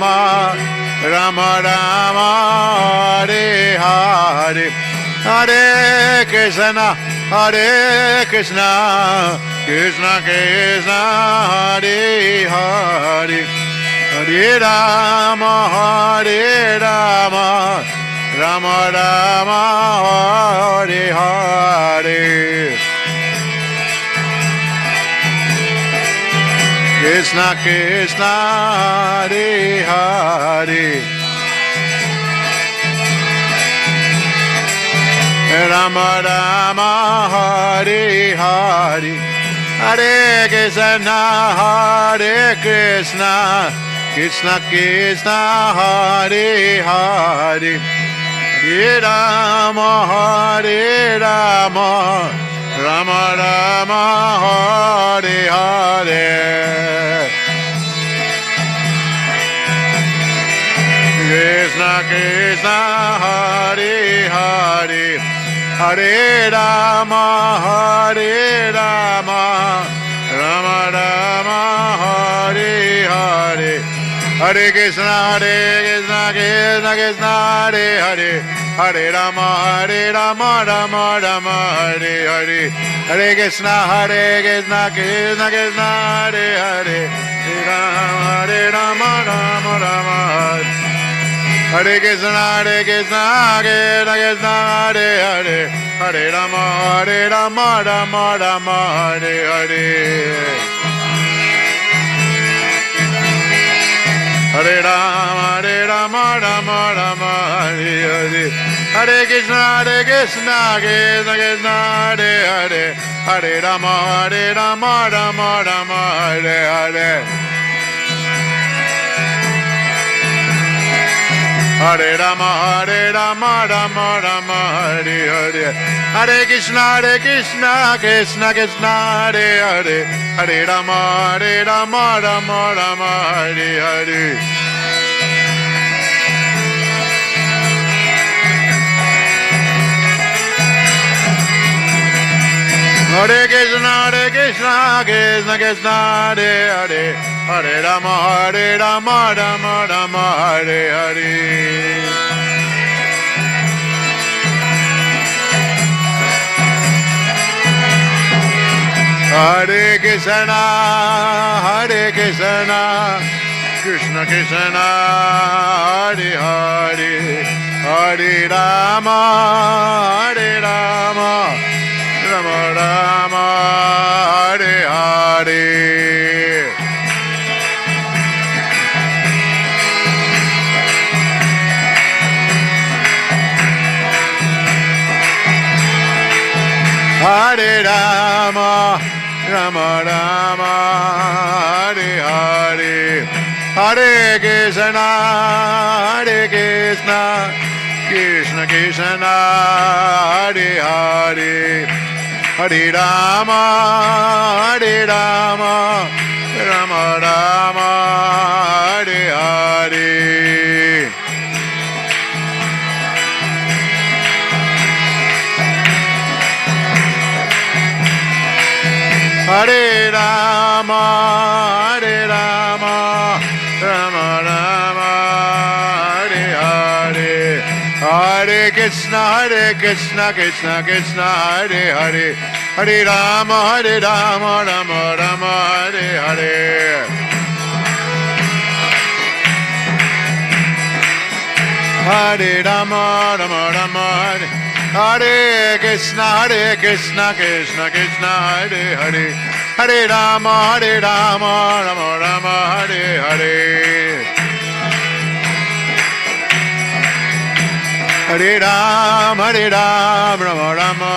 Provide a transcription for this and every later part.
Rama, Rama Rama, Hare Hare, Hare Krishna, Hare Krishna, Krishna Krishna, Hare Hare, Hare Rama, Hare Rama, Rama Rama, Hare Hare. Krishna Krishna, Hare Hare, Rama Rama, Hare Hare, Hare Krishna, Hare Krishna, Krishna Krishna, Hare Hare, Hare Rama, Hare Rama, Rama Rama, Hare Hare. Krishna Krishna, Hare Hare, Hare Rama, Hare Rama, Rama Rama, Hare Hare. Hare Krishna, Krishna Krishna, Hare Hare, Hare Rama, Rama Rama, Hare Hare. Hare Krishna, Krishna Krishna, Hare Hare, Hare Rama, Rama Rama. Hare Krishna, Krishna Krishna, Hare Hare, Hare Rama, Rama Rama, Hare Hare. Hare Rama, Rama Rama, Hare Hare. Hare Krishna, Krishna Krishna, Hare Hare, Hare Rama, Rama Rama, Hare Hare. Hare Rama, Rama Rama, Hare Hare. Hare Krishna, Krishna Krishna, Hare Hare, Hare Rama, Rama Rama, Hare Hare. Hare Krishna, Krishna Krishna, Hare Hare, Hare Rama, Rama Rama, Hare Hare. Hare Krishna, Krishna Krishna, Hare Hare, Hare Rama, Rama Rama, Hare Hare. Hare Rama, Rama Rama, Hare Hare, Hare Krishna, Krishna Krishna, Hare Hare, Hare Rama, Rama Rama, Hare Hare. Hare Rama, Rama Rama, Hare Hare, Hare Krishna, Krishna Krishna, Hare Hare, Hare Rama, Rama Rama, Hare Hare. Hare Rama, Rama, Hare Krishna, Krishna Krishna, Hare Hare, Hare Rama, Rama Rama, Hare Hare. Hare Rama, Rama Rama,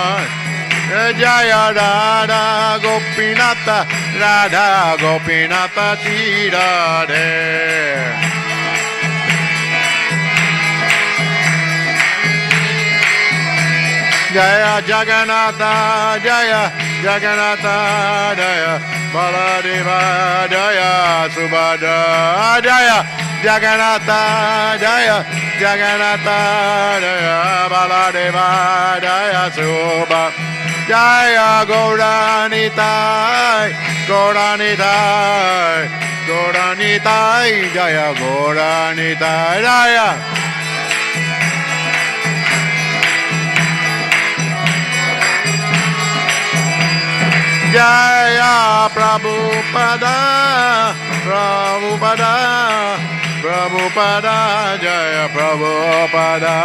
Jaya Radha Gopinata, Radha Gopinata Shri Radhe. Jaya Jagannatha, Jaya Jagannatha, Jaya Baladeva, Jaya Subhadra, Jaya Jagannatha, Jaya Jagannatha, Jaya Baladeva, Jaya Subhadra, Jaya Gauranitai, Gauranitai Jaya Gauranitai Jaya Jaya Prabhupada Prabhupada Prabhupada Jaya Prabhupada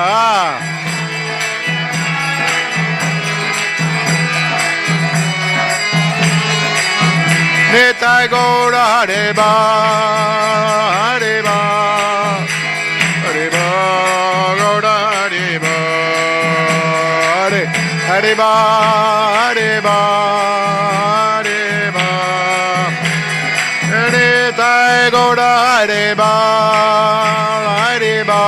Nitai Gaura Hareba Hareba Hareba Gaura Hareba Hareba Hareba Hareba Nitai Gaura Hareba Hareba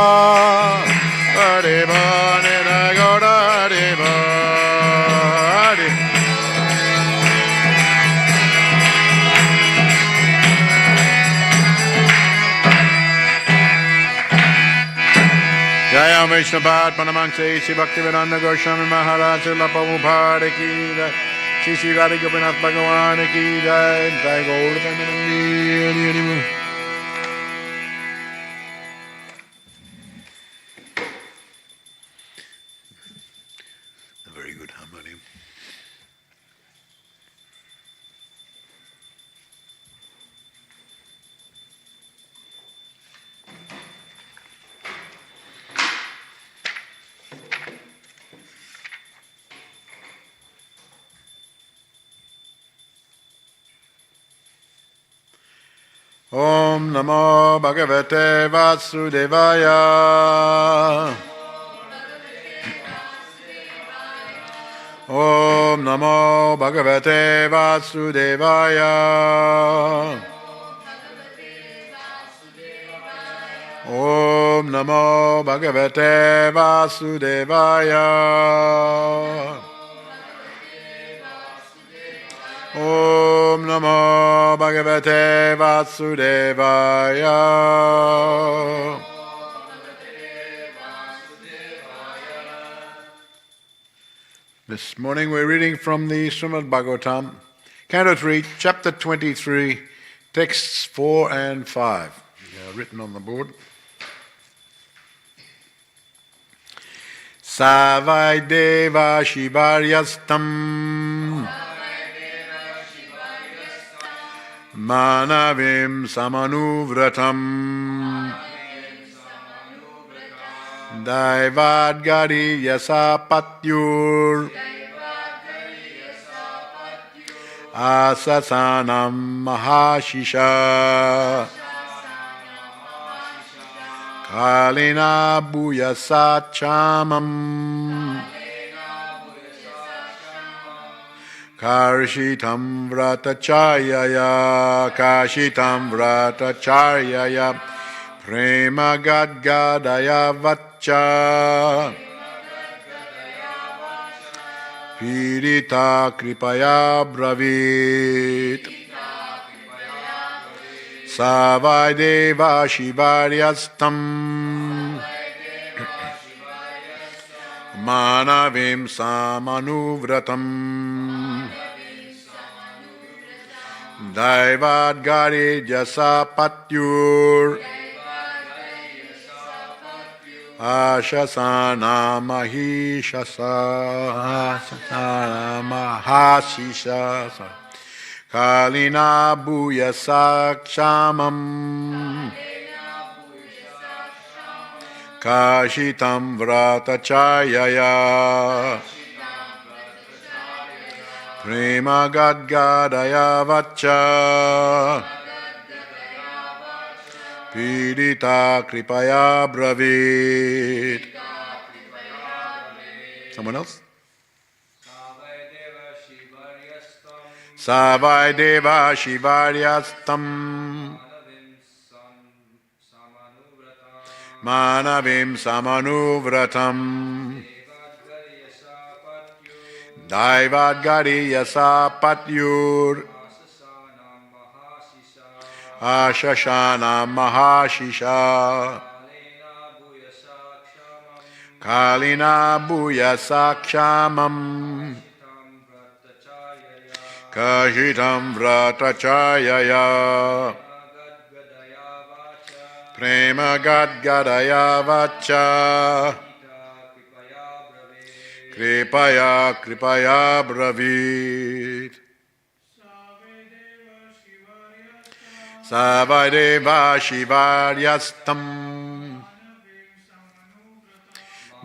Hareba Nitai Gaura Hareba Jaya Vaishnavad Panamangse Sri Bhaktivedanta Goswami Maharaj Srila Prabhupada Ki Jai Sri Sri Radha Gopinath Bhagavan Ki Jai Jai Gaur Premanandi. A very good harmonium. Om Namo Bhagavate Vasudevaya. Om Namo Bhagavate Vasudevaya. Om Namo Bhagavate Vasudevaya. Om Namo Bhagavate Vasudevaya. This morning we're reading from the Srimad Bhagavatam, Canto 3, Chapter 23, texts 4 and 5. They are written on the board. Savai Deva Shivaryastam Manavim Samanuvratam Daivad Gari Yasapatyur Asasanam Mahashisha Kalina Bhuyasachamam Karshitam Vratacharyaya Kashitam Vratacharyaya Prema Gadgadaya Vacha Pirita Kripaya Bravit Savai Deva Shivaryastam Manavim Samanuvratam Daivad Gari Jasapatyur Ashasana Mahishasa Mahasisha Kalina Bhuyasakshamam Kashitam Vratacharyaya Prema Gadgadaya Vacha Pidita Kripaya Bravit. Someone else? Savai Deva Shivaryastam Manavim Samanuvratam Daivad Gari Yasapatyur Ashashana Mahashisha Kalina Bhuyasakshamam Kashitam Vratacharyaya Prema Gadgadaya Vacha Kripaya Kripaya Bravit Savadeva Shivaryastam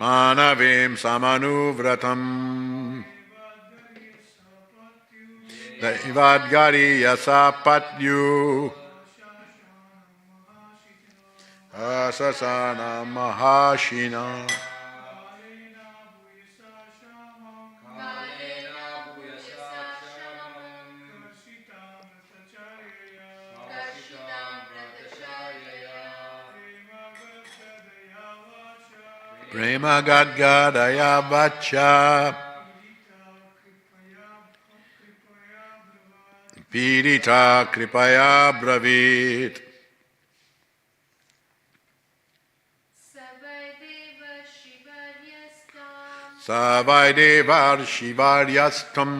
Manavim Samanuvratam Devadgari Yasapatyu Asasana Mahashina Prema Gadgadaya Vacha Pidita Kripaya Bravit Savaidevar Shivaryastam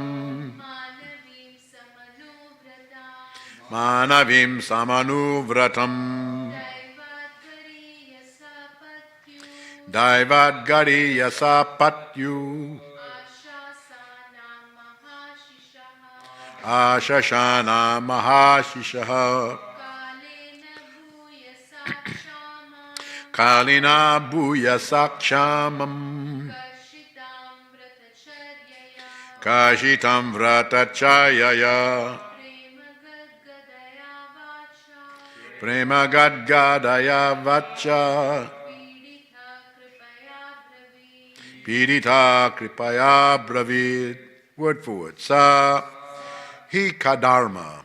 Manavim Samanuvratam Daivadgari Yasapatyu Ashashana Mahashishaha Kalina Bhuya Sakshamam Kashitam Vratachayaya Prema Gadgadaya Vacha Pidita Kripaya Bravit. Word for word. Sa Hi Kadharma.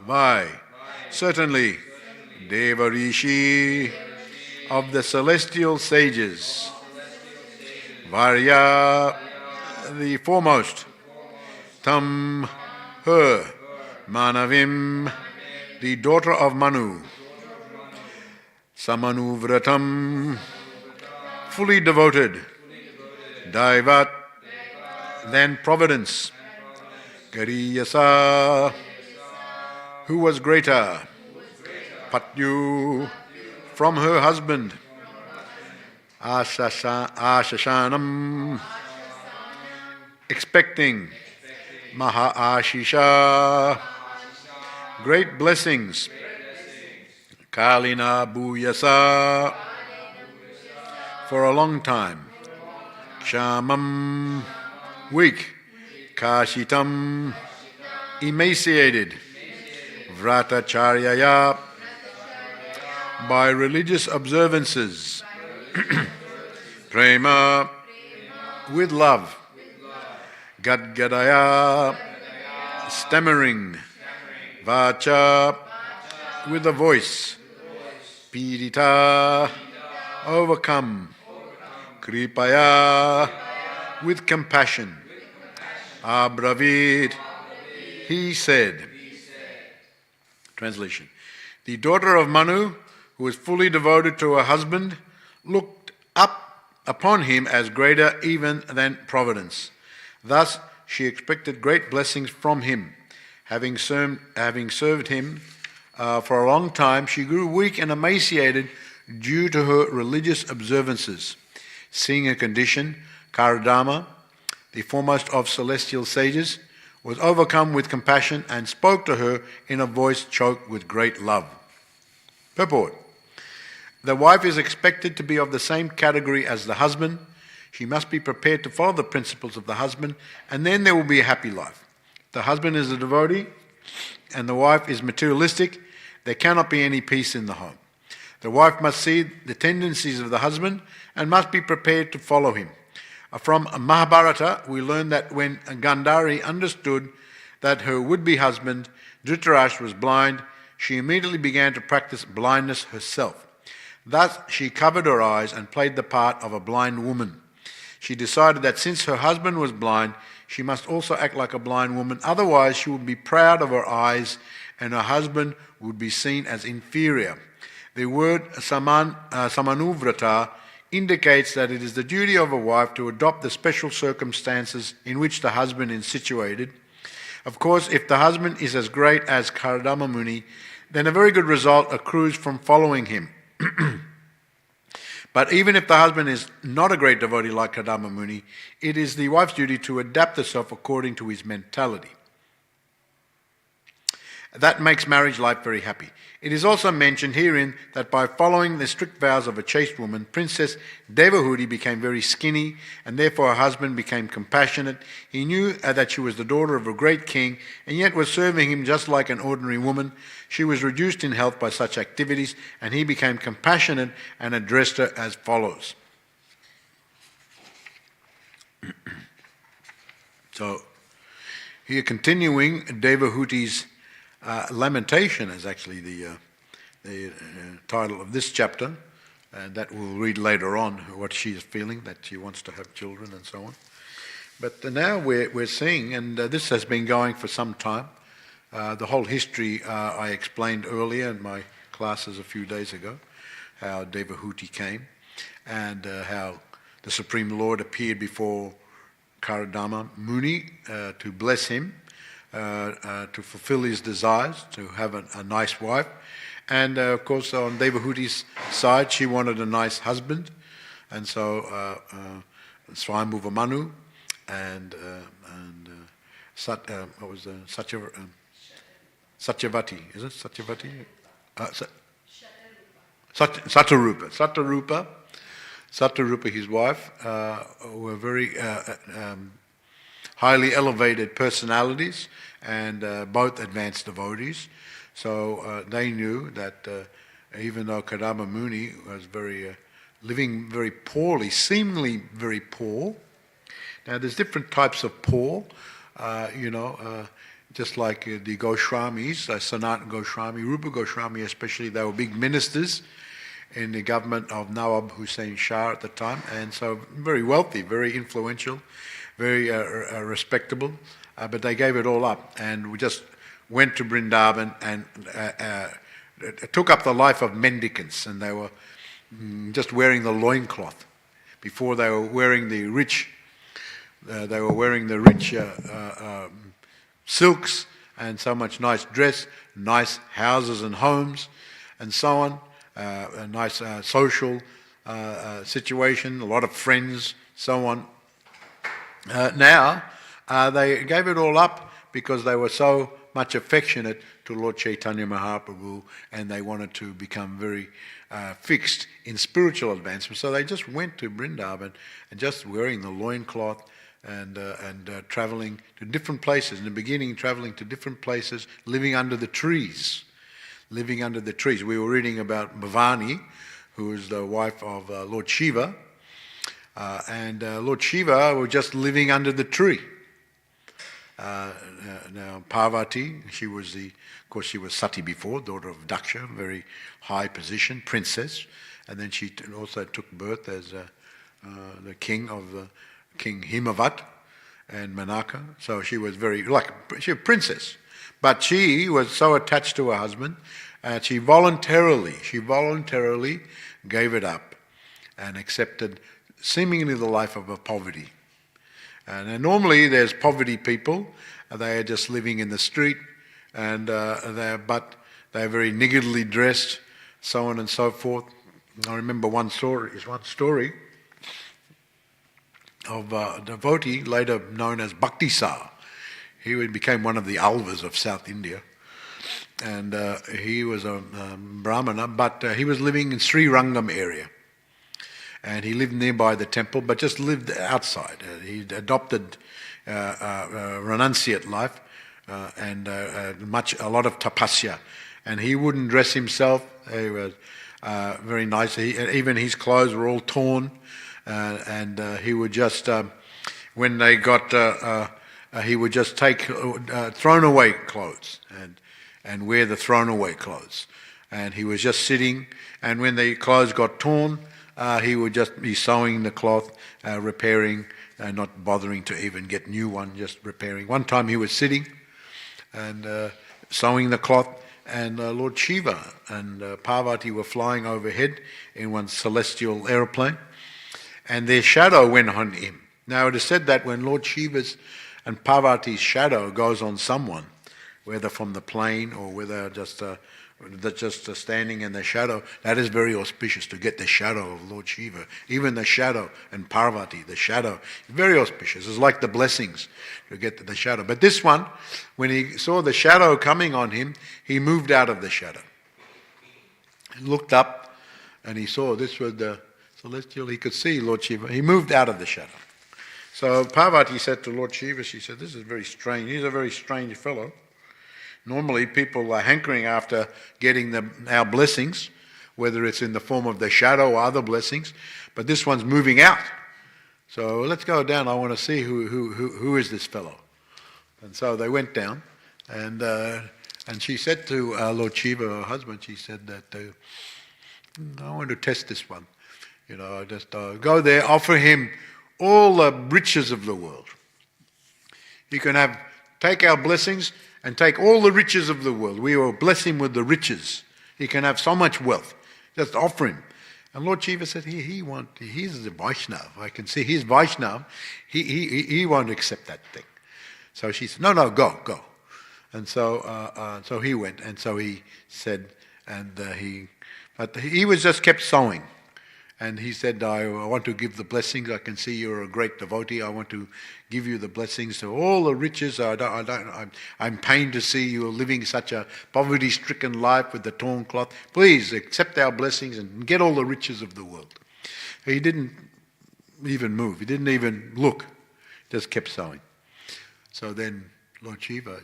Why? Certainly, Devarishi of the celestial sages. Varya, the foremost. Tam, her. Manavim, the daughter of Manu. Samanuvratam, fully devoted. Daivat, then providence. Gariyasa, who was greater. Patyu, from her husband. Ashashanam, expecting. Maha-ashisha, great blessings. Kalina Bhuyasa, for a long time. Kshamam, weak. Kashitam, emaciated. Vratacharyaya, by religious observances. Prema, with love. Gadgadaya, stammering. Vacha, with a voice. Pidita, overcome. Kripaya, with compassion. Abravit, he said. Translation. The daughter of Manu, who was fully devoted to her husband, looked up upon him as greater even than providence. Thus she expected great blessings from him. Having served him for a long time, she grew weak and emaciated due to her religious observances. Seeing her condition, Karadama, the foremost of celestial sages, was overcome with compassion and spoke to her in a voice choked with great love. Purport. The wife is expected to be of the same category as the husband. She must be prepared to follow the principles of the husband, and then there will be a happy life. If the husband is a devotee and the wife is materialistic, there cannot be any peace in the home. The wife must see the tendencies of the husband and must be prepared to follow him. From Mahabharata, we learn that when Gandhari understood that her would-be husband, Dhritarashtra, was blind, she immediately began to practice blindness herself. Thus, she covered her eyes and played the part of a blind woman. She decided that since her husband was blind, she must also act like a blind woman, otherwise she would be proud of her eyes and her husband would be seen as inferior. The word Samanuvrata indicates that it is the duty of a wife to adopt the special circumstances in which the husband is situated. Of course, if the husband is as great as Karadama Muni, then a very good result accrues from following him. But even if the husband is not a great devotee like Kadama Muni, it is the wife's duty to adapt herself according to his mentality. That makes marriage life very happy. It is also mentioned herein that by following the strict vows of a chaste woman, Princess Devahuti became very skinny, and therefore her husband became compassionate. He knew that she was the daughter of a great king, and yet was serving him just like an ordinary woman. She was reduced in health by such activities, and he became compassionate and addressed her as follows. So, here continuing, Devahuti's lamentation is actually the title of this chapter, and that we'll read later on, what she is feeling, that she wants to have children and so on. But now we're seeing, and this has been going for some time, the whole history I explained earlier in my classes a few days ago, how Devahuti came, and how the Supreme Lord appeared before Kadama Muni to bless him, to fulfill his desires, to have a nice wife. And of course on Devahuti's side, she wanted a nice husband. And so Swayambhuva Manu and Satyavati, is it Satyavati? Satarupa, his wife, were very highly elevated personalities, and both advanced devotees. So they knew that even though Kadama Muni was living very poorly, seemingly very poor. Now there's different types of poor, just like the Goswamis, Sanatana Goswami, Rupa Goswami especially, they were big ministers in the government of Nawab Hussain Shah at the time, and so very wealthy, very influential, very respectable, but they gave it all up and we just went to Vrindavan and took up the life of mendicants, and they were just wearing the loincloth. Before they were wearing the rich, silks and so much nice dress, nice houses and homes and so on, a nice social situation, a lot of friends, so on. Now, they gave it all up because they were so much affectionate to Lord Chaitanya Mahaprabhu, and they wanted to become very fixed in spiritual advancement. So they just went to Vrindavan and just wearing the loincloth and travelling to different places. In the beginning, travelling to different places, living under the trees. Living under the trees. We were reading about Bhavani, who is the wife of Lord Shiva, and Lord Shiva was just living under the tree. Now Parvati, she was she was Sati before, daughter of Daksha, very high position, princess, and then she also took birth as the king of King Himavat and Manaka. So she was she was a princess, but she was so attached to her husband, she voluntarily gave it up and accepted seemingly the life of a poverty. And normally there's poverty people, they are just living in the street, and but they're very niggardly dressed, so on and so forth. I remember one story of a devotee later known as Bhaktisar. He became one of the alvas of South India, and he was a Brahmana, but he was living in Sri Rangam area. And he lived nearby the temple, but just lived outside. He adopted renunciate life and a lot of tapasya. And he wouldn't dress himself. He was very nice. Even his clothes were all torn, and he would just, when they got, he would just take thrown away clothes and wear the thrown away clothes. And he was just sitting, and when the clothes got torn, he would just be sewing the cloth, repairing, not bothering to even get new one, just repairing. One time he was sitting and sewing the cloth, and Lord Shiva and Parvati were flying overhead in one celestial aeroplane, and their shadow went on him. Now it is said that when Lord Shiva's and Parvati's shadow goes on someone, whether from the plane or whether just that's just standing in the shadow, that is very auspicious to get the shadow of Lord Shiva. Even the shadow and Parvati, the shadow, very auspicious. It's like the blessings to get the shadow. But this one, when he saw the shadow coming on him, he moved out of the shadow. He looked up and he saw this was the celestial. He could see Lord Shiva. He moved out of the shadow. So Parvati said to Lord Shiva, she said, this is very strange. He's a very strange fellow. Normally people are hankering after getting our blessings, whether it's in the form of the shadow or other blessings, but this one's moving out. So let's go down. I want to see who is this fellow. And so they went down, and she said to Lord Shiva, her husband, she said that I want to test this one. Just go there, offer him all the riches of the world. You can take our blessings and take all the riches of the world. We will bless him with the riches. He can have so much wealth. Just offer him. And Lord Shiva said, he's the Vaishnav. I can see he's Vaishnav. He won't accept that thing. So she said, no, go. And so he went. And so he said, but he was just kept sowing. And he said, I want to give the blessings. I can see you're a great devotee. I want to give you the blessings. So all the riches, I'm pained to see you living such a poverty-stricken life with the torn cloth. Please accept our blessings and get all the riches of the world. He didn't even move. He didn't even look. Just kept sowing. So then Lord Shiva,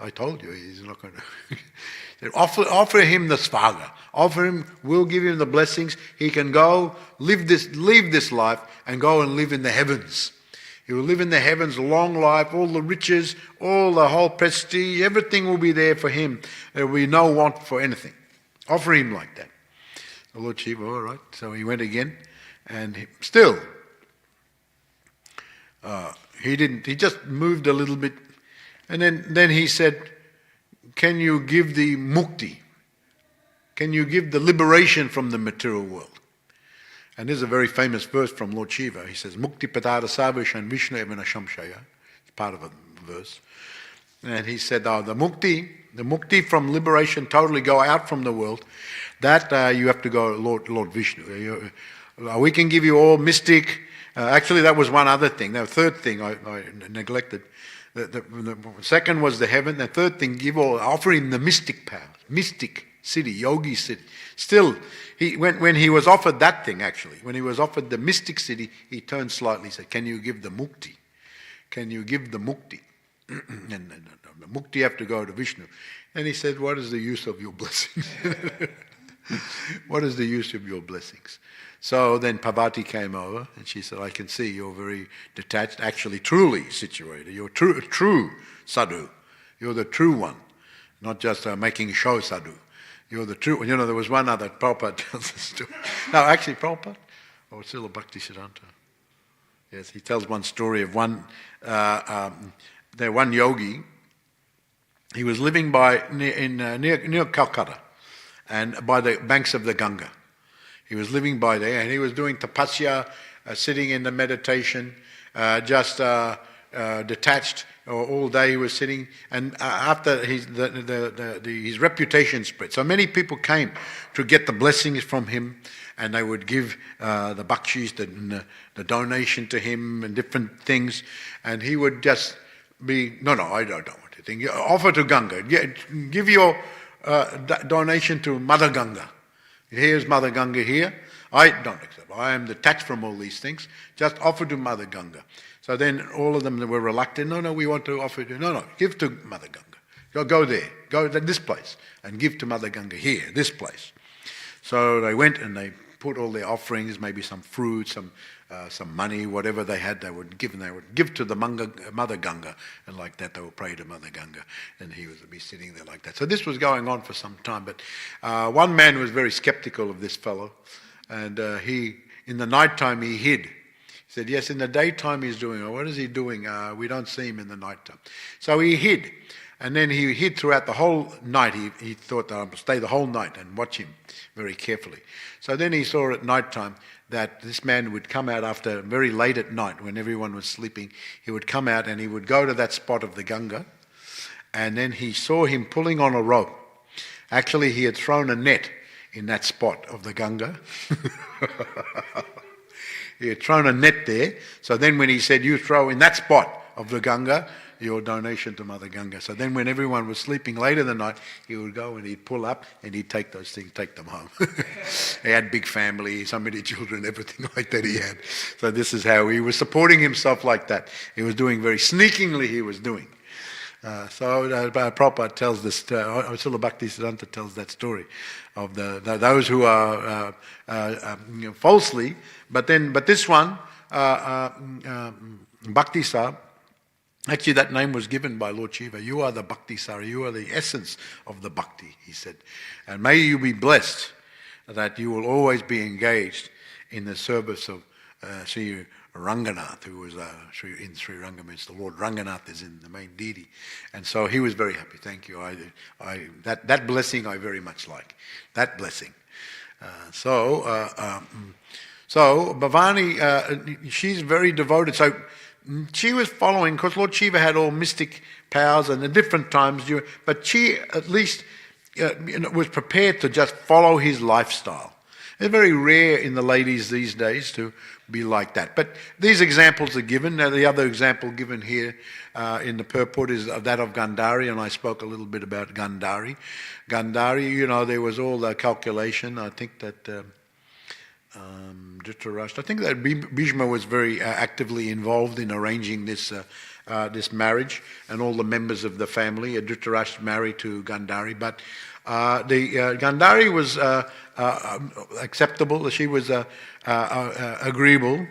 I told you, he's not going to... offer him the svaga. Offer him, we'll give him the blessings. He can go, leave this life and go and live in the heavens. He will live in the heavens, long life, all the riches, all the whole prestige, everything will be there for him. There will be no want for anything. Offer him like that. The Lord Shiva, all right. So he went again, and he just moved a little bit. And then he said, can you give the mukti? Can you give the liberation from the material world? And this is a very famous verse from Lord Shiva. He says, Mukti patara sarveshan Vishnu evana shamshaya. It's part of a verse. And he said, the mukti from liberation, totally go out from the world, that you have to go Lord Vishnu. We can give you all mystic. Actually, that was one other thing. The third thing I neglected. The second was the heaven. The third thing, offer him the mystic power, mystic city, yogi city. Still, when he was offered that thing, actually, when he was offered the mystic city, he turned slightly and said, can you give the mukti? Can you give the mukti? And the mukti have to go to Vishnu. And he said, what is the use of your blessings? What is the use of your blessings? So then Parvati came over and she said, I can see you're very detached, actually truly situated. You're true sadhu. You're the true one, not just making show sadhu. You're the true one. There was one other, Prabhupada tells this story. No, actually Prabhupada, or Srila Bhaktisiddhanta. Yes, he tells one story of one yogi. He was living near Calcutta and by the banks of the Ganga. He was living by there, and he was doing tapasya, sitting in the meditation, just detached. All day he was sitting, and after his reputation spread. So many people came to get the blessings from him, and they would give the bakshis, the donation to him, and different things. And he would just be, no, I don't want to think. Offer to Ganga. Give your donation to Mother Ganga. Here's Mother Ganga here. I don't accept. I am detached from all these things. Just offer to Mother Ganga. So then all of them were reluctant. No, we want to offer to... No, give to Mother Ganga. Go there. Go to this place and give to Mother Ganga here, this place. So they went and they put all their offerings, maybe some fruit, some money, whatever they had, they would give, and they would give to the Mother Ganga, and like that they would pray to Mother Ganga, and he would be sitting there like that. So this was going on for some time, but one man was very skeptical of this fellow, and in the night time he hid. He said, yes, in the daytime he's doing it. What is he doing? We don't see him in the night time. So he hid. And then he hid throughout the whole night. He thought that I would stay the whole night and watch him very carefully. So then he saw at night time that this man would come out after very late at night when everyone was sleeping. He would come out and he would go to that spot of the Ganga. And then he saw him pulling on a rope. Actually, he had thrown a net in that spot of the Ganga. He had thrown a net there. So then when he said, you throw in that spot of the Ganga, your donation to Mother Ganga. So then when everyone was sleeping late in the night, he would go and he'd pull up and he'd take those things, take them home. He had big family, so many children, everything like that he had. So this is how he was supporting himself like that. He was doing very sneakingly, he was doing. Prabhupada tells this, Srila Bhaktisiddhanta tells that story of those who are falsely, but this one, Bhakti Sar, actually that name was given by Lord Shiva. You are the Bhakti Sar, you are the essence of the Bhakti, he said. And may you be blessed that you will always be engaged in the service of Sri Ranganath, who was in Sri Rangamits. The Lord Ranganath is in the main deity. And so he was very happy. Thank you. That blessing I very much like. That blessing. So Bhavani, she's very devoted. So she was following, because Lord Shiva had all mystic powers and at different times, but she at least was prepared to just follow his lifestyle. It's very rare in the ladies these days to be like that. But these examples are given. Now, the other example given here in the purport is that of Gandhari, and I spoke a little bit about Gandhari. Gandhari, there was all the calculation. I think that Dhritarashtra, I think that Bhishma was very actively involved in arranging this marriage, and all the members of the family. Dhritarashtra married to Gandhari, but Gandhari was acceptable. She was agreeable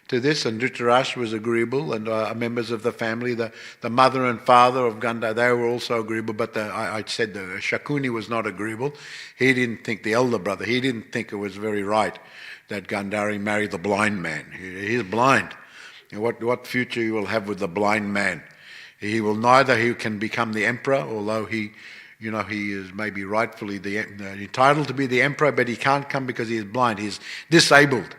to this, and Dhritarashtra was agreeable, and members of the family, the mother and father of Gandhari, they were also agreeable, but I said the Shakuni was not agreeable. He didn't think, the elder brother, he didn't think it was very right that Gandhari married the blind man. He's blind. What future you will have with the blind man? He can become the emperor, although he is maybe rightfully entitled to be the emperor, but he can't come because he is blind. He's disabled.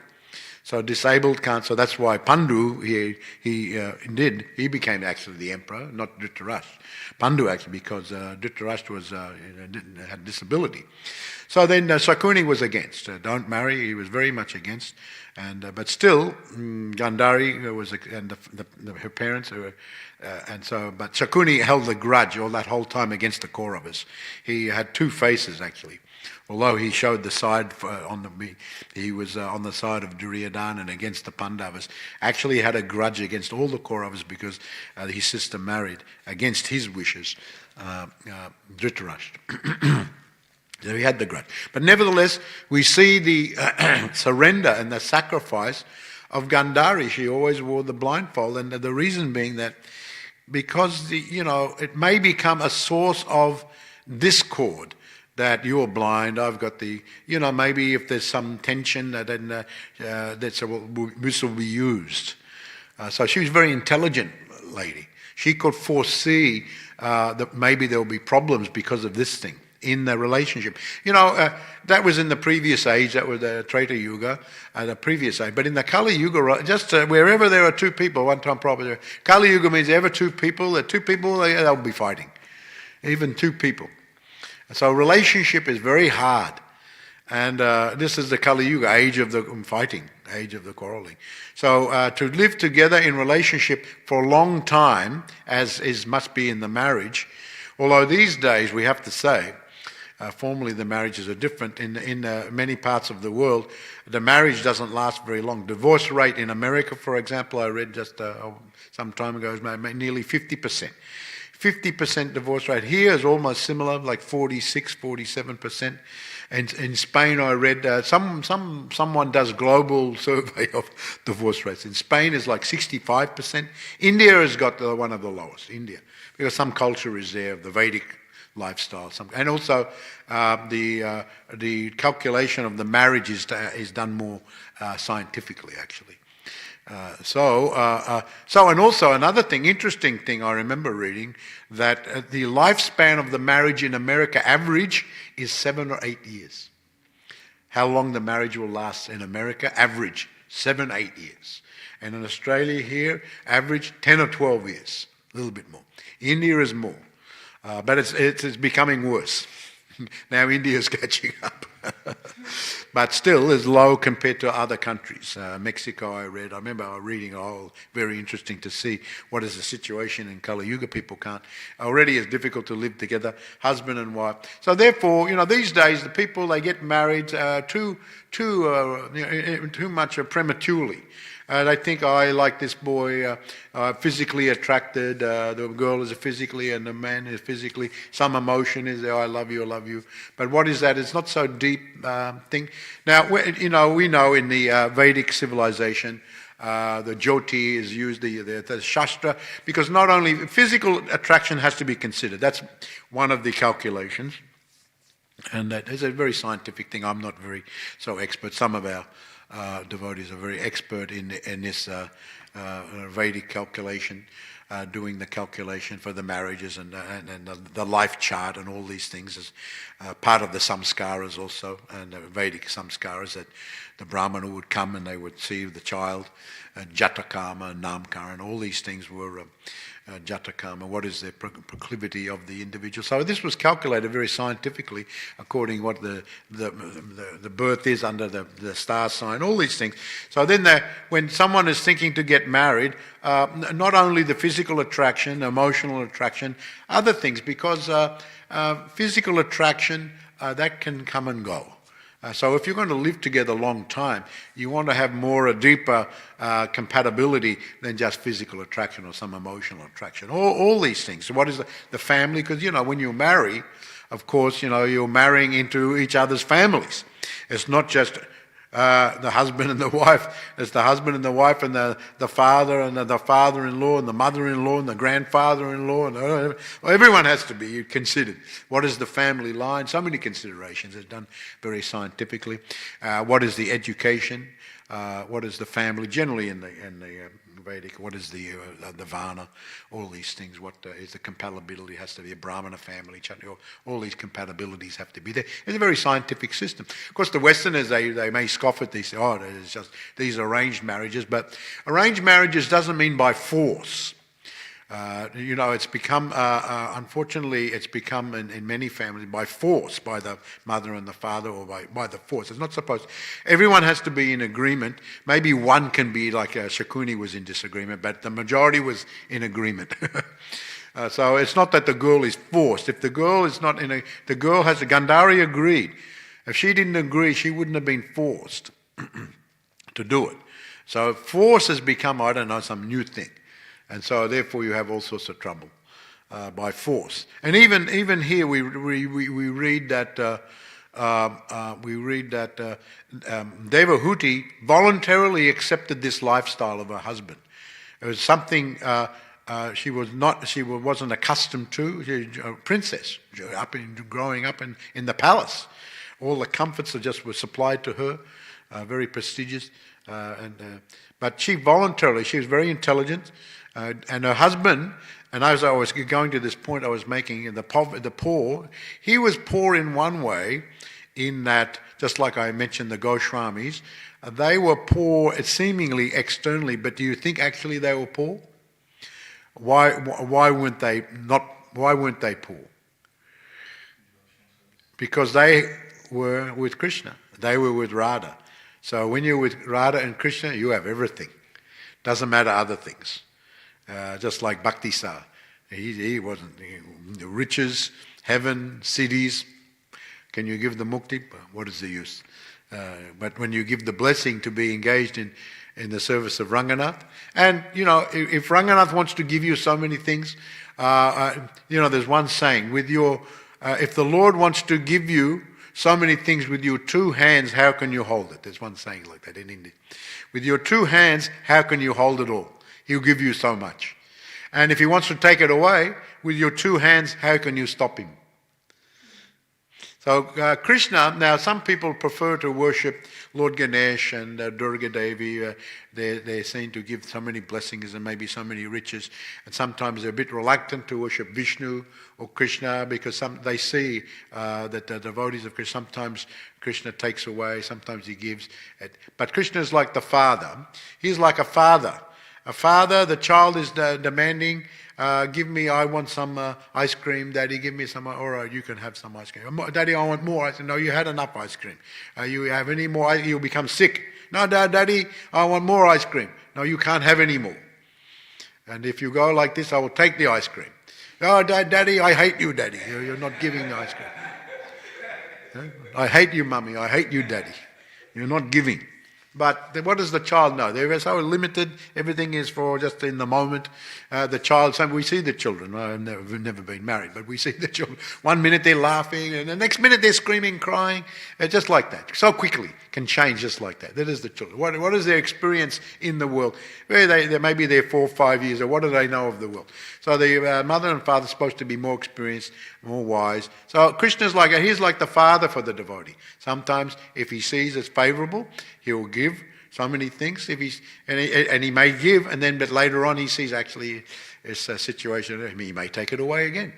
So disabled can't. So that's why Pandu he became actually the emperor, not Dhritarashtra. Pandu actually, because Dhritarashtra had disability. So then Sakuni was against. Don't marry. He was very much against. But still, Gandhari was, and her parents were. But Shakuni held the grudge all that whole time against the Kauravas. He had two faces actually. Although he showed the side he was on the side of Duryodhana and against the Pandavas. Actually, he had a grudge against all the Kauravas because his sister married against his wishes Dhritarashtra. So he had the grudge. But nevertheless, we see the surrender and the sacrifice of Gandhari. She always wore the blindfold, and the reason being that because it may become a source of discord, that you're blind, I've got maybe if there's some tension, then this will be used. So she was a very intelligent lady. She could foresee that maybe there will be problems because of this thing in the relationship. That was in the previous age, that was the Treta Yuga, the previous age. But in the Kali Yuga, just wherever there are two people, one time probably, Kali Yuga means ever two people, they'll be fighting. Even two people. So relationship is very hard. And this is the Kali Yuga, age of the fighting, age of the quarreling. So to live together in relationship for a long time, as must be in the marriage, although these days we have to say, formerly the marriages are different. In many parts of the world, the marriage doesn't last very long. Divorce rate in America, for example, I read just some time ago, is nearly 50%. 50% divorce rate. Here is almost similar, like 46, 47%. And in Spain, I read someone does global survey of divorce rates. In Spain, it's like 65%. India has got one of the lowest. India, because some culture is there, the Vedic lifestyle, and also the calculation of the marriage is done more scientifically, actually. And also another thing, interesting thing I remember reading, that the lifespan of the marriage in America average is 7 or 8 years. How long the marriage will last in America, average 7, 8 years. And in Australia here, average 10 or 12 years, a little bit more. India is more, but it's becoming worse. Now India's catching up. But still is low compared to other countries. Mexico, I remember reading, very interesting to see what is the situation in Kali Yuga. People can't, already it's difficult to live together, husband and wife. So therefore, these days the people, they get married too much prematurely. They think, I like this boy, physically attracted, the girl is physically, and the man is physically, some emotion is there, I love you. But what is that? It's not so deep thing. Now, we know in the Vedic civilization, the Jyoti is used, the Shastra, because not only physical attraction has to be considered. That's one of the calculations. And that is a very scientific thing. I'm not very so expert. Some of our devotees are very expert in this Vedic calculation, doing the calculation for the marriages and the life chart and all these things as part of the samskaras also, and the Vedic samskaras that the Brahmana would come and they would see the child, Jatakama and Namkara, and all these things were Jatakama, what is the proclivity of the individual. So this was calculated very scientifically according what the birth is under the star sign, all these things. So then when someone is thinking to get married, not only the physical attraction, emotional attraction, other things, because physical attraction, that can come and go. So if you're going to live together a long time, you want to have a deeper compatibility than just physical attraction or some emotional attraction. All these things. So what is the family? Because, when you marry, of course, you're marrying into each other's families. It's not just the husband and the wife. It's the husband and the wife and the father and the father-in-law and the mother-in-law and the grandfather-in-law. And everyone has to be considered. What is the family line? So many considerations. It's done very scientifically. What is the education? What is the family? Generally in the Vedic, what is the Varna? All these things. What is the compatibility? It has to be a Brahmana family. All these compatibilities have to be there. It's a very scientific system. Of course, the Westerners, they may scoff at these. It's just these arranged marriages. But arranged marriages doesn't mean by force. It's become, unfortunately, it's become in many families by force, by the mother and the father, or by the force. It's not supposed. Everyone has to be in agreement. Maybe one can be, like Shakuni was in disagreement, but the majority was in agreement. So it's not that the girl is forced. If the girl is not the girl has Gandhari agreed. If she didn't agree, she wouldn't have been forced to do it. So force has become, some new thing. And so, therefore, you have all sorts of trouble by force. And even here, we read that Devahuti voluntarily accepted this lifestyle of her husband. It was something she wasn't accustomed to. She was a princess, growing up in the palace. All the comforts were supplied to her, very prestigious. But she voluntarily, she was very intelligent. And her husband, and as I was going to this point I was making, the poor, he was poor in one way, in that, just like I mentioned the Goswamis, they were poor seemingly externally, but do you think actually they were poor? Why weren't they poor? Because they were with Krishna. They were with Radha. So when you're with Radha and Krishna, you have everything. Doesn't matter other things. Just like Bhakti Sa. He wasn't. The riches, heaven, cities. Can you give the mukti? What is the use? But when you give the blessing to be engaged in the service of Ranganath, and if Ranganath wants to give you so many things, there's one saying, if the Lord wants to give you so many things with your two hands, how can you hold it? There's one saying like that in India. With your two hands, how can you hold it all? He'll give you so much. And if he wants to take it away, with your two hands, how can you stop him? So Krishna, now some people prefer to worship Lord Ganesh and Durga Devi. They're seen to give so many blessings and maybe so many riches. And sometimes they're a bit reluctant to worship Vishnu or Krishna because they see that the devotees of Krishna, sometimes Krishna takes away, sometimes he gives. But Krishna is like the father. He's like a father. A father, the child is demanding, I want some ice cream. Daddy, give me some. All right, you can have some ice cream. Daddy, I want more ice cream. No, you had enough ice cream. You have any more, you'll become sick. No, Daddy, I want more ice cream. No, you can't have any more. And if you go like this, I will take the ice cream. Oh, Daddy, I hate you, Daddy. You're not giving the ice cream. I hate you, Mummy. I hate you, Daddy. You're not giving. But what does the child know? They're so limited. Everything is for just in the moment. The child, we see the children. I've never been married, but we see the children. 1 minute they're laughing, and the next minute they're screaming, crying. Just like that. So quickly can change just like that. That is the children. What is their experience in the world? Where they maybe they're 4 or 5 years, or what do they know of the world? So the mother and father are supposed to be more experienced, more wise. So Krishna's he's like the father for the devotee. Sometimes if he sees it's favourable, he will give so many things. And he may give, but later on he sees actually it's a situation. He may take it away again.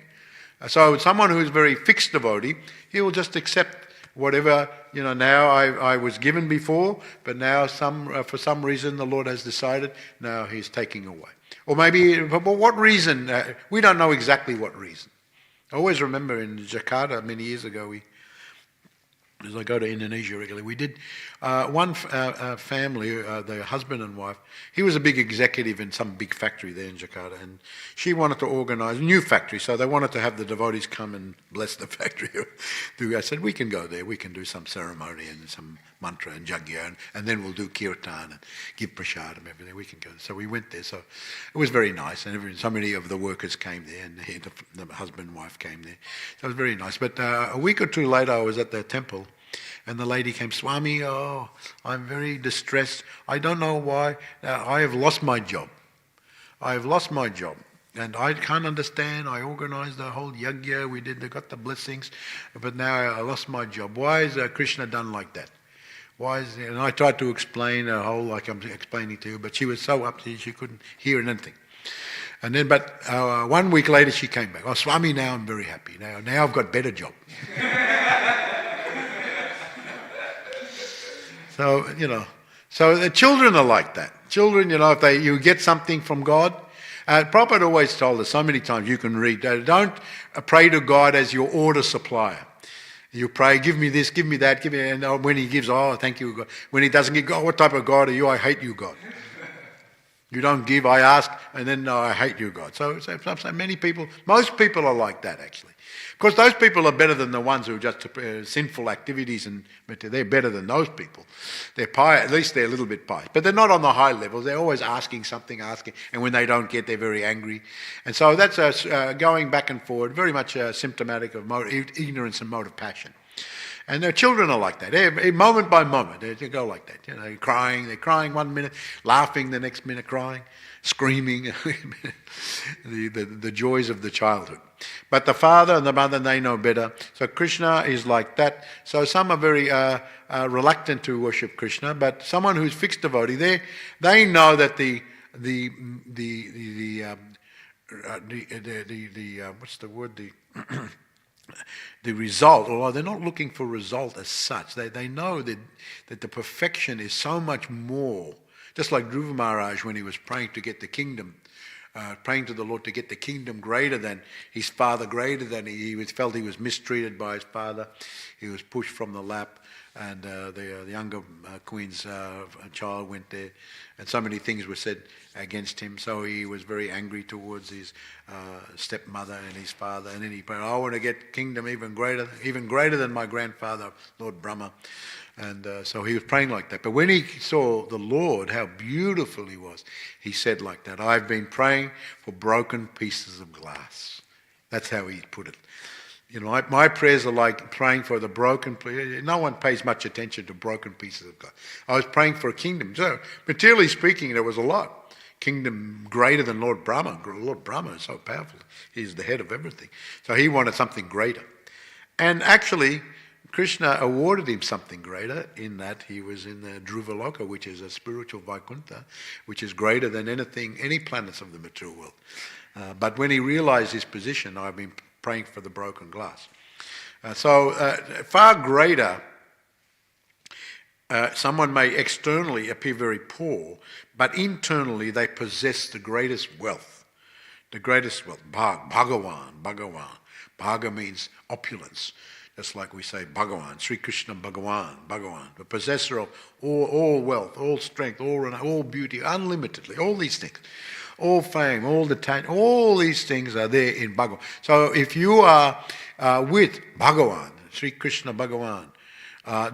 So someone who is very fixed devotee, he will just accept whatever. Now I was given before, but now for some reason the Lord has decided now He's taking away. Or maybe, but what reason? We don't know exactly what reason. I always remember in Jakarta many years ago, as I go to Indonesia regularly, we did one family, the husband and wife. He was a big executive in some big factory there in Jakarta, and she wanted to organise a new factory, so they wanted to have the devotees come and bless the factory. I said, we can go there, we can do some ceremony and some mantra and jagya, and then we'll do kirtan and give prasadam, everything. We can go. So we went there. So it was very nice, and so many of the workers came there, and the husband and wife came there. So it was very nice. But a week or two later, I was at the temple. And the lady came, Swami, I'm very distressed. I don't know why. I have lost my job. I have lost my job. And I can't understand. I organised the whole yajna. They got the blessings. But now I lost my job. Why is Krishna done like that? And I tried to explain the whole, like I'm explaining to you, but she was so upset she couldn't hear anything. And then, but 1 week later she came back. Oh, Swami, now I'm very happy. Now I've got better job. So, so the children are like that. Children, if you get something from God, Prabhupada always told us so many times, you can read, don't pray to God as your order supplier. You pray, give me this, give me that, and when He gives, thank you, God. When He doesn't give, God, what type of God are you? I hate you, God. You don't give, I ask, and then, no, I hate you, God. So many people, most people are like that, actually. Of course, those people are better than the ones who are just sinful activities, but they're better than those people. They're pious, at least they're a little bit pious. But they're not on the high levels. They're always asking, and when they don't get, they're very angry. And so that's going back and forward, very much symptomatic of ignorance and motive passion. And their children are like that, moment by moment. They go like that. They're crying 1 minute, laughing the next minute, crying, screaming, the joys of the childhood. But the father and the mother, they know better. So Krishna is like that. So some are very reluctant to worship Krishna, but someone who's fixed devotee, they know that the what's the word? The result, although they're not looking for result as such, they know that the perfection is so much more. Just like Dhruva Maharaj when he was praying to get the kingdom, praying to the Lord to get the kingdom greater than his father, greater than he felt he was mistreated by his father. He was pushed from the lap, and the younger queen's child went there, and so many things were said against him. So he was very angry towards his stepmother and his father, and then he prayed, I want to get kingdom even greater than my grandfather, Lord Brahma. And so he was praying like that. But when he saw the Lord, how beautiful he was, he said like that, I've been praying for broken pieces of glass. That's how he put it. My prayers are like praying for the broken. No one pays much attention to broken pieces of glass. I was praying for a kingdom. So, materially speaking, there was a lot. Kingdom greater than Lord Brahma. Lord Brahma is so powerful. He's the head of everything. So he wanted something greater. And actually, Krishna awarded him something greater in that he was in the Dhruva Loka, which is a spiritual Vaikuntha, which is greater than any planets of the material world. But when he realized his position, I've been praying for the broken glass. So far greater someone may externally appear very poor, but internally they possess the greatest wealth. The greatest wealth. Bhagavan. Bhaga means opulence. Just like we say Bhagavan, Sri Krishna Bhagavan, the possessor of all wealth, all strength, all beauty, unlimitedly, all these things. All fame, all these things are there in Bhagavan. So if you are with Bhagavan, Sri Krishna Bhagavan,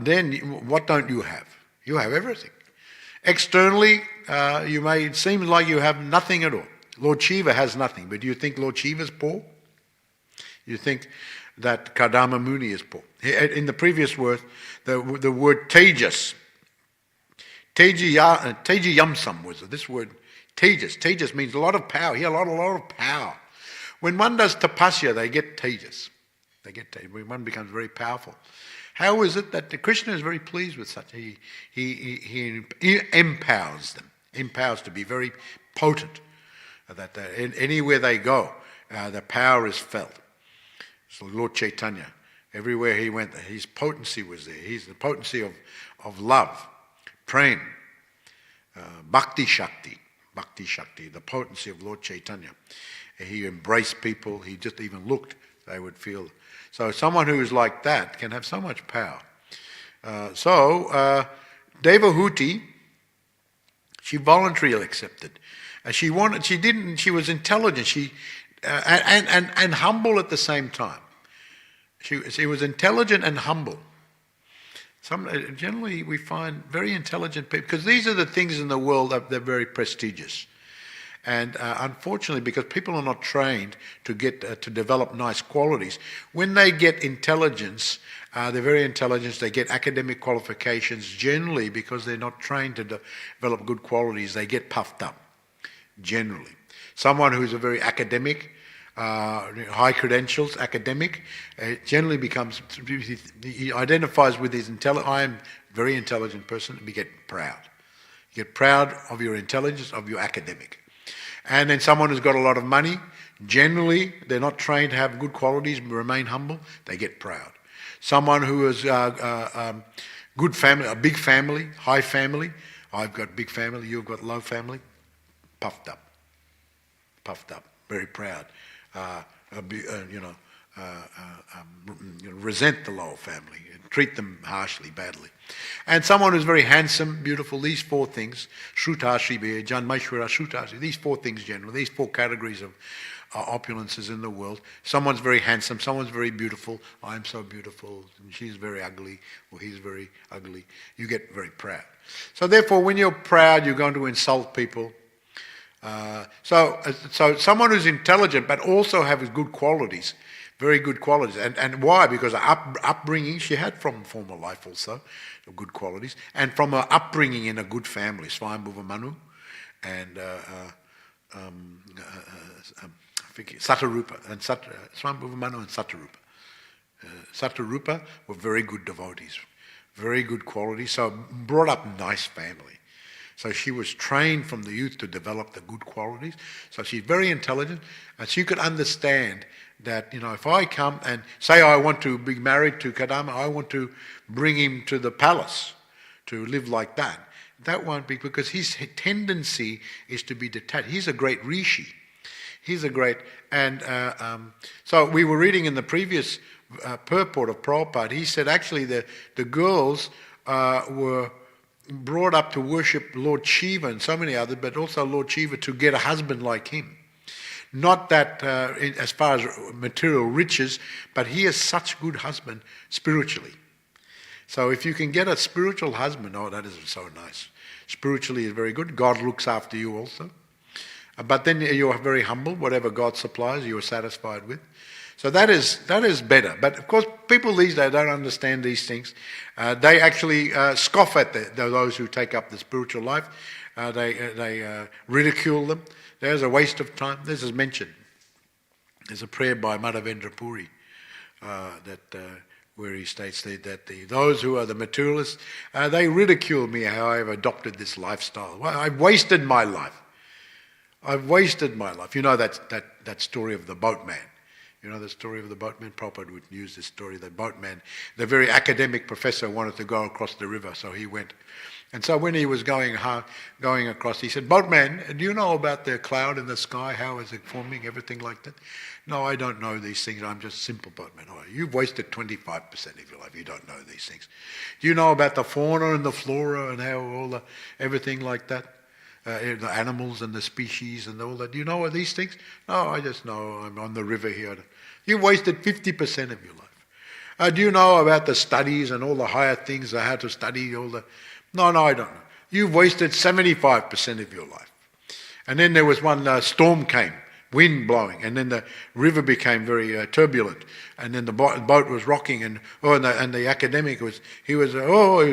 then what don't you have? You have everything. Externally, it seems like you have nothing at all. Lord Shiva has nothing, but do you think Lord Shiva is poor? You think that Kadama Muni is poor? In the previous word, the word Tejas, Teji Yamsam was this word. Tejas. Tejas means a lot of power. He had a lot of power. When one does tapasya, they get tejas. When one becomes very powerful. How is it that Krishna is very pleased with such? He empowers them. Empowers to be very potent. That anywhere they go, the power is felt. So Lord Chaitanya, everywhere he went, his potency was there. He's the potency of love, prem, bhakti shakti. Bhakti Shakti, the potency of Lord Chaitanya. He embraced people, he just even looked, they would feel. So someone who is like that can have so much power. Devahuti, she voluntarily accepted. She was intelligent, and humble at the same time. She was intelligent and humble. Generally, we find very intelligent people, because these are the things in the world that they're very prestigious. And unfortunately, because people are not trained to develop nice qualities, when they get intelligence, they're very intelligent, they get academic qualifications, generally because they're not trained to develop good qualities, they get puffed up, generally. Someone who's a very academic, high credentials, academic, generally becomes, he identifies with his intelligence. I am a very intelligent person, and we get proud. You get proud of your intelligence, of your academic. And then someone who's got a lot of money, generally they're not trained to have good qualities, remain humble, they get proud. Someone who is good family, a big family, high family, I've got big family, you've got low family, puffed up, very proud. Resent the lower family, treat them harshly, badly. And someone who's very handsome, beautiful, these four things, Shrutashri, Janmaishwara, Shrutashri, these four things generally, these four categories of opulences in the world. Someone's very handsome, someone's very beautiful, I'm so beautiful, she's very ugly, or he's very ugly. You get very proud. So therefore, when you're proud, you're going to insult people. So someone who's intelligent but also has good qualities, very good qualities. And why? Because her upbringing, she had from former life also, good qualities, and from her upbringing in a good family, Swayambhuva Manu and Satarupa, and Swayambhuva Manu and Satarupa. Satarupa were very good devotees, very good qualities, so brought up nice family. So she was trained from the youth to develop the good qualities. So she's very intelligent, and she could understand that, if I come and say I want to be married to Kadama, I want to bring him to the palace to live like that. That won't be, because his tendency is to be detached. He's a great rishi. He's a great, and so we were reading in the previous purport of Prabhupada, he said actually the girls were brought up to worship Lord Shiva and so many others, but also Lord Shiva to get a husband like him. Not that as far as material riches, but he is such a good husband spiritually. So if you can get a spiritual husband, that is so nice. Spiritually is very good. God looks after you also. But then you are very humble. Whatever God supplies, you are satisfied with. So that is better. But of course, people these days don't understand these things. They actually scoff at those who take up the spiritual life. They ridicule them. There's a waste of time. This is mentioned. There's a prayer by Madhavendra Puri where he states that those who are the materialists, they ridicule me how I've adopted this lifestyle. Well, I've wasted my life. I've wasted my life. You know that story of the boatman. You know the story of the boatman? Prabhupada would use this story. The boatman, the very academic professor, wanted to go across the river, so he went. And so when he was going across, he said, "Boatman, do you know about the cloud in the sky? How is it forming? Everything like that?" "No, I don't know these things. I'm just a simple boatman." "Oh, you've wasted 25% of your life. You don't know these things. Do you know about the fauna and the flora and how everything like that? The animals and the species and all that. Do you know these things?" "No, I just know I'm on the river here." "You've wasted 50% of your life. Do you know about the studies and all the higher things, how to study all the..." No, I don't know. "You've wasted 75% of your life." And then there was one storm came, wind blowing, and then the river became very turbulent, and then the boat was rocking, and the academic was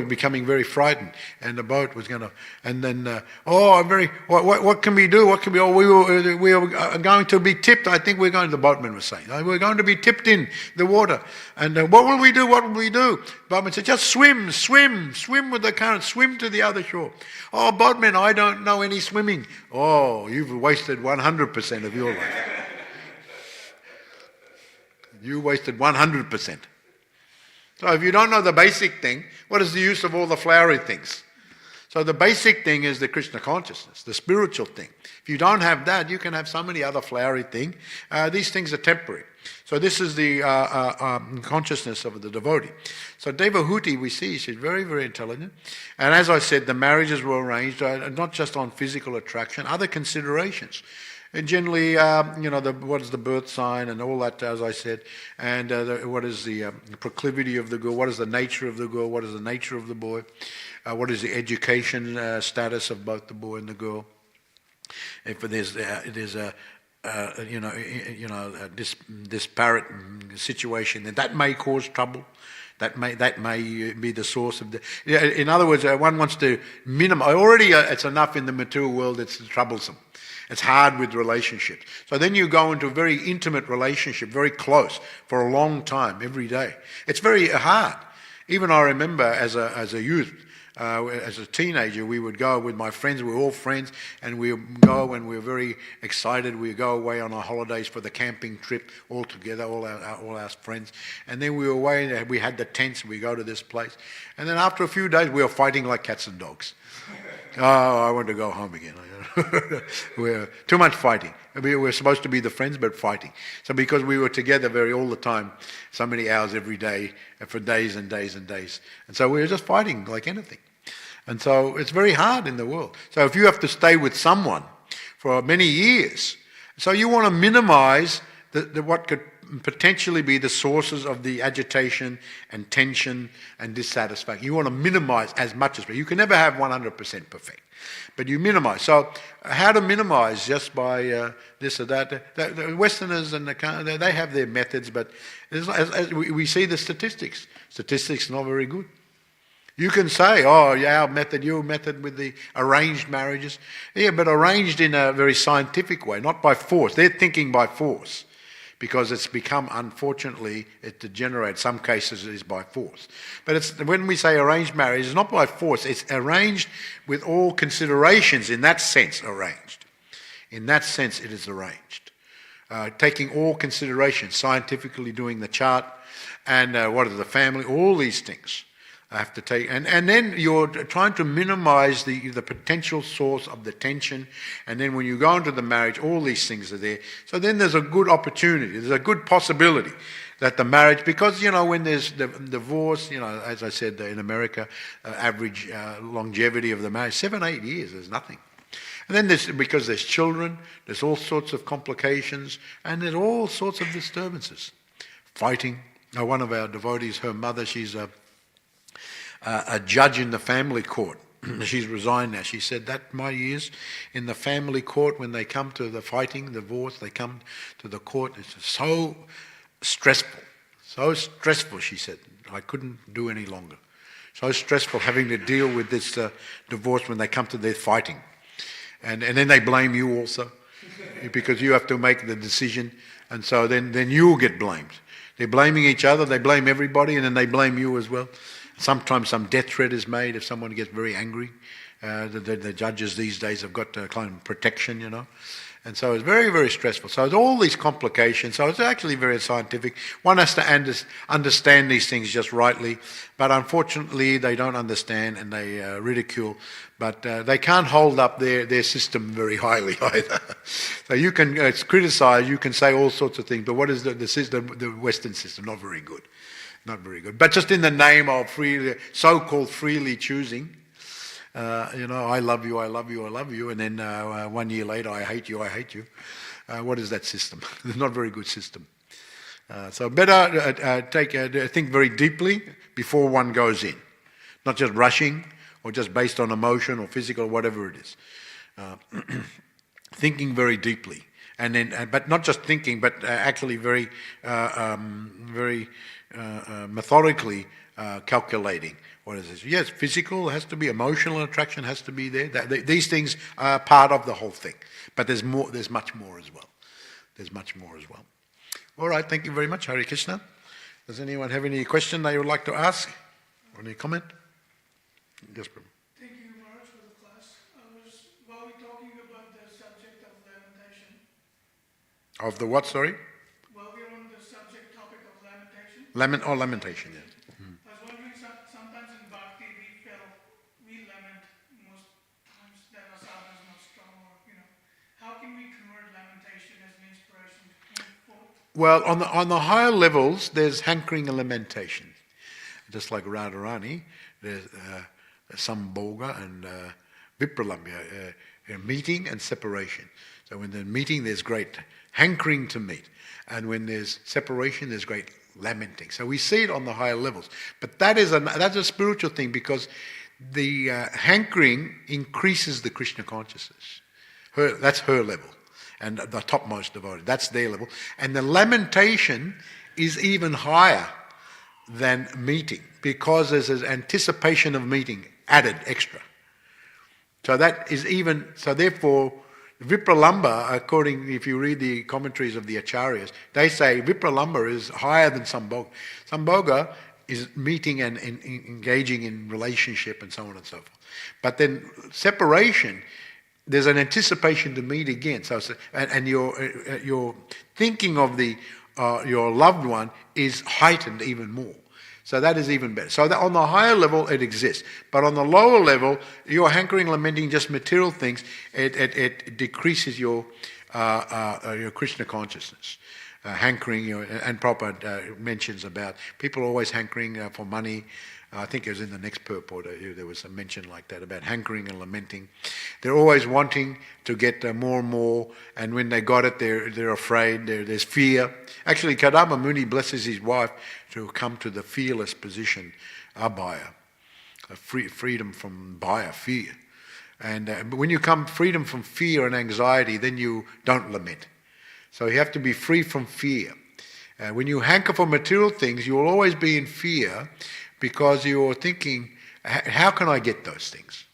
becoming very frightened, and the boat was going to, and then what can we do? What can we? "Oh, we are going to be tipped. I think we're going." The boatman was saying, "We're going to be tipped in the water, and what will we do? What will we do?" Boatman said, "Just swim with the current, swim to the other shore." "Oh, boatman, I don't know any swimming." "Oh, you've wasted 100% of your life. You wasted 100%. So if you don't know the basic thing, what is the use of all the flowery things? So the basic thing is the Krishna consciousness, the spiritual thing. If you don't have that, you can have so many other flowery things. These things are temporary. So this is the consciousness of the devotee. So Devahuti, we see, she's very, very intelligent. And as I said, the marriages were arranged not just on physical attraction, other considerations. And generally, what is the birth sign and all that, as I said, and what is the proclivity of the girl, what is the nature of the girl, what is the nature of the boy, what is the education status of both the boy and the girl. If there's a disparate situation, that may cause trouble. That may be the source of the. In other words, one wants to minimize. Already, it's enough in the material world. It's troublesome. It's hard with relationships. So then you go into a very intimate relationship, very close, for a long time, every day. It's very hard. Even I remember as a youth, as a teenager, we would go with my friends. We were all friends, and we would go and we were very excited. We would go away on our holidays for the camping trip all together, all our friends. And then we were away. We had the tents. We go to this place, and then after a few days, we were fighting like cats and dogs. "Oh, I want to go home again." We're too much fighting. We were supposed to be the friends, but fighting. So because we were together all the time, so many hours every day, for days and days and days. And so we were just fighting like anything. And so it's very hard in the world. So if you have to stay with someone for many years, so you want to minimize what could potentially be the sources of the agitation and tension and dissatisfaction. You want to minimize as much as possible. You can never have 100% perfect, but you minimize. So how to minimize? Just by this or that. The Westerners and they have their methods, but as we see the statistics. Statistics not very good. You can say, "Oh, yeah, your method with the arranged marriages." Yeah, but arranged in a very scientific way, not by force. They're thinking by force. Because it's become, unfortunately, it degenerates. Some cases it is by force. But when we say arranged marriage, it's not by force. It's arranged with all considerations, in that sense, arranged. In that sense, it is arranged. Taking all considerations, scientifically doing the chart, and what is the family, all these things. I have to take, and then you're trying to minimize the potential source of the tension, and then when you go into the marriage, all these things are there. So then there's a good opportunity, there's a good possibility that the marriage, because when there's the divorce, as I said in America, average longevity of the marriage 7-8 years, there's nothing. And then because there's children, there's all sorts of complications, and there's all sorts of disturbances, fighting. Now, one of our devotees, her mother, she's a judge in the family court. She's resigned now. She said that my years in the family court, when they come to the fighting, divorce, they come to the court, it's so stressful, she said. I couldn't do any longer. So stressful having to deal with this divorce when they come to their fighting. And then they blame you also, because you have to make the decision, and so then you'll get blamed. They're blaming each other, they blame everybody, and then they blame you as well. Sometimes some death threat is made if someone gets very angry. The judges these days have got kind of protection, And so it's very, very stressful. So it's all these complications. So it's actually very scientific. One has to understand these things just rightly. But unfortunately, they don't understand and they ridicule. But they can't hold up their system very highly either. So you can criticize, you can say all sorts of things. But what is the system, the Western system? Not very good. Not very good. But just in the name of so-called freely choosing, I love you, I love you, I love you, and then 1 year later, I hate you, I hate you. What is that system? It's not a very good system. So better think very deeply before one goes in, not just rushing or just based on emotion or physical, whatever it is. Thinking very deeply, and then, but not just thinking, but actually very methodically calculating. What is this? Yes, physical has to be, emotional attraction has to be there. These things are part of the whole thing. But there's more. There's much more as well. There's much more as well. All right, thank you very much, Hare Krishna. Does anyone have any question they would like to ask? Or any comment? Yes, Prabhu. Thank you, Maharaj, for the class. While we're talking about the subject of lamentation. Of the what, sorry? While we're on the subject topic of lamentation. Lamentation, yes. I was wondering, sometimes in Bhakti we lament most times that our sadhana is not strong, or, how can we convert lamentation as an inspiration to move forward? Well, on the higher levels, there's hankering and lamentation. Just like Radharani, there's Sambhoga and Vipralambya, meeting and separation. So when there's meeting, there's great hankering to meet. And when there's separation, there's great lamenting. So we see it on the higher levels. But that's a spiritual thing, because the hankering increases the Krishna consciousness. That's her level. And the topmost devotee, that's their level. And the lamentation is even higher than meeting, because there's an anticipation of meeting added extra. So that is even, so therefore, Vipralamba, if you read the commentaries of the Acharyas, they say Vipralamba is higher than Sambhoga. Sambhoga is meeting and engaging in relationship and so on and so forth. But then separation, there's an anticipation to meet again. So and your thinking of your loved one is heightened even more. So that is even better. So that on the higher level, it exists. But on the lower level, your hankering, lamenting just material things, it decreases your Krishna consciousness. Hankering, and Prabhupada mentions about people always hankering for money. I think it was in the next purport, there was a mention like that about hankering and lamenting. They're always wanting to get more and more, and when they got it, they're afraid, there's fear. Actually, Kadamba Muni blesses his wife to come to the fearless position, abhaya, freedom from bhaya, fear. And when you come freedom from fear and anxiety, then you don't lament. So you have to be free from fear. When you hanker for material things, you will always be in fear, because you're thinking, how can I get those things?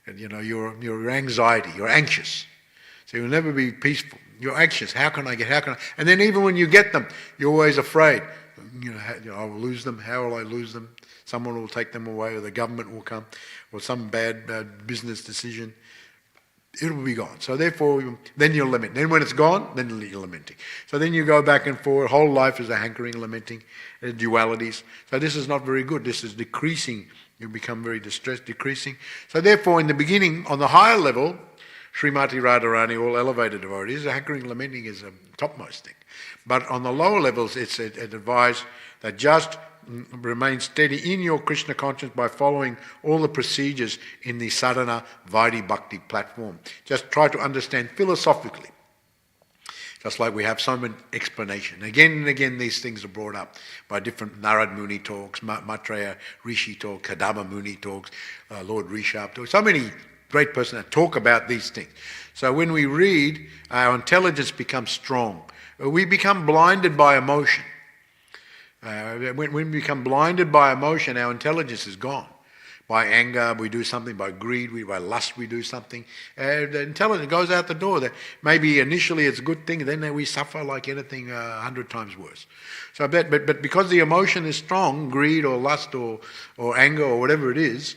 And your anxiety, you're anxious. So you'll never be peaceful. You're anxious. How can I? And then even when you get them, you're always afraid. I will lose them. How will I lose them? Someone will take them away, or the government will come, or some bad business decision. It will be gone. So therefore, then you'll lament. Then when it's gone, then you're lamenting. So then you go back and forth. Whole life is a hankering, lamenting, dualities. So this is not very good. This is decreasing. You become very distressed, decreasing. So therefore, in the beginning, on the higher level, Srimati Radharani, all elevated devotees, hankering, lamenting is a topmost thing. But on the lower levels, it's advised that just remain steady in your Krishna consciousness by following all the procedures in the sadhana Vaidhi Bhakti platform. Just try to understand philosophically. Just like we have some explanation. Again and again these things are brought up by different Narad Muni talks, Maitreya Rishi talks, Kadamba Muni talks, Lord Rishabh talks. So many great persons that talk about these things. So when we read, our intelligence becomes strong. We become blinded by emotion. When we become blinded by emotion, our intelligence is gone. By anger, we do something. By greed, by lust, we do something. The intelligence goes out the door. That maybe initially it's a good thing, then we suffer like anything 100 times worse. So, but because the emotion is strong, greed or lust or anger or whatever it is,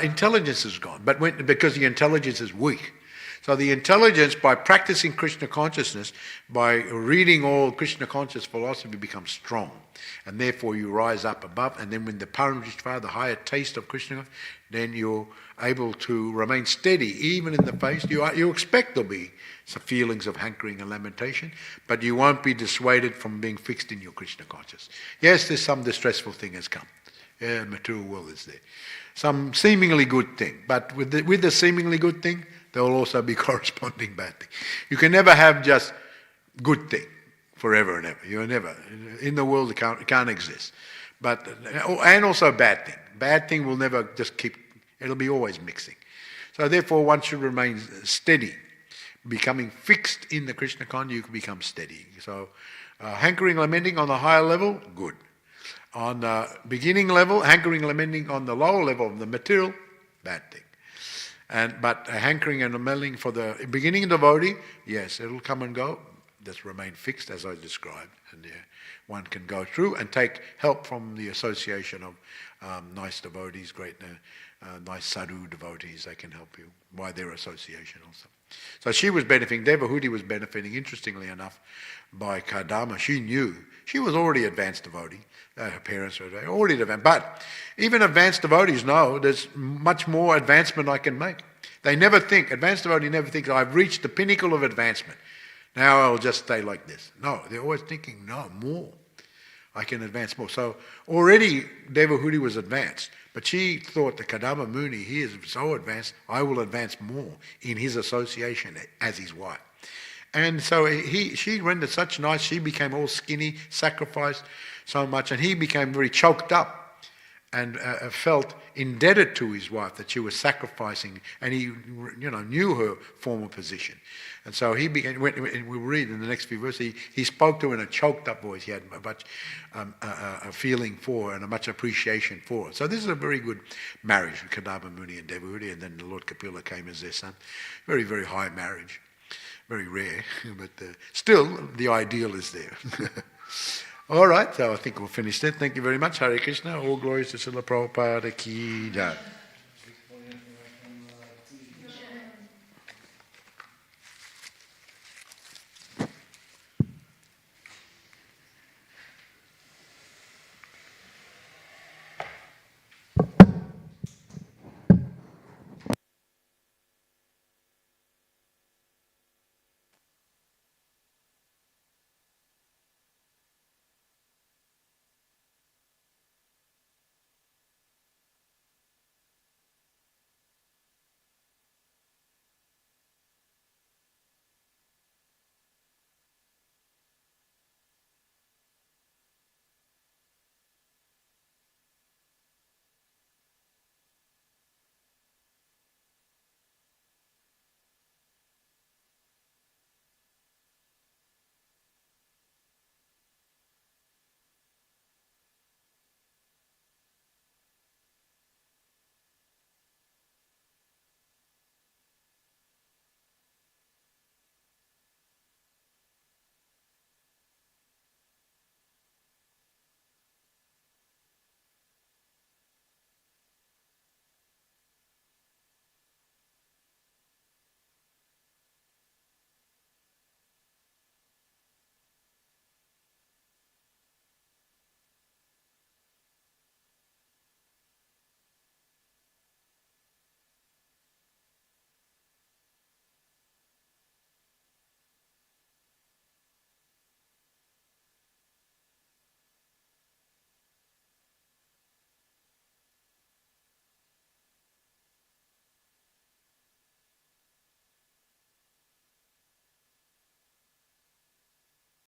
intelligence is gone. But because the intelligence is weak. So the intelligence, by practicing Krishna consciousness, by reading all Krishna conscious philosophy, becomes strong. And therefore you rise up above, and then when the Paramdrishta, the higher taste of Krishna, then you're able to remain steady, even in the face. You expect there'll be some feelings of hankering and lamentation, but you won't be dissuaded from being fixed in your Krishna conscious. Yes, there's some distressful thing has come. Yeah, material world is there. Some seemingly good thing, but with the seemingly good thing, there will also be corresponding bad thing. You can never have just good thing forever and ever. You're never in the world. It can't exist. But and also bad thing. Bad thing will never just keep. It'll be always mixing. So therefore, one should remain steady, becoming fixed in the Krishna con. You can become steady. So hankering, lamenting on the higher level, good. On the beginning level, hankering, lamenting on the lower level of the material, bad thing. But hankering and lamenting for the beginning devotee, yes, it'll come and go. Just remain fixed as I described, and one can go through and take help from the association of nice devotees, great, nice sadhu devotees. They can help you by their association also. So she was benefiting. Devahuti was benefiting, interestingly enough, by Kadama. She knew she was already advanced devotee. Her parents were already advanced. But even advanced devotees know there's much more advancement I can make. They never think, advanced devotee never thinks, I've reached the pinnacle of advancement. Now I'll just stay like this. No, they're always thinking, no, more. I can advance more. So already Devahuti was advanced, but she thought that Kadama Muni, he is so advanced, I will advance more in his association as his wife. And so she rendered such nice, she became all skinny, sacrificed so much, and he became very choked up and felt indebted to his wife, that she was sacrificing, and he knew her former position. And so he began, we'll read in the next few verses, he spoke to her in a choked up voice. He had much a feeling for her and a much appreciation for her. So this is a very good marriage with Kadama Muni and Devahuti, and then the Lord Kapila came as their son. Very, very high marriage. Very rare, but still the ideal is there. All right, so I think we'll finish there. Thank you very much. Hare Krishna. All glories to Srila Prabhupada ki jai.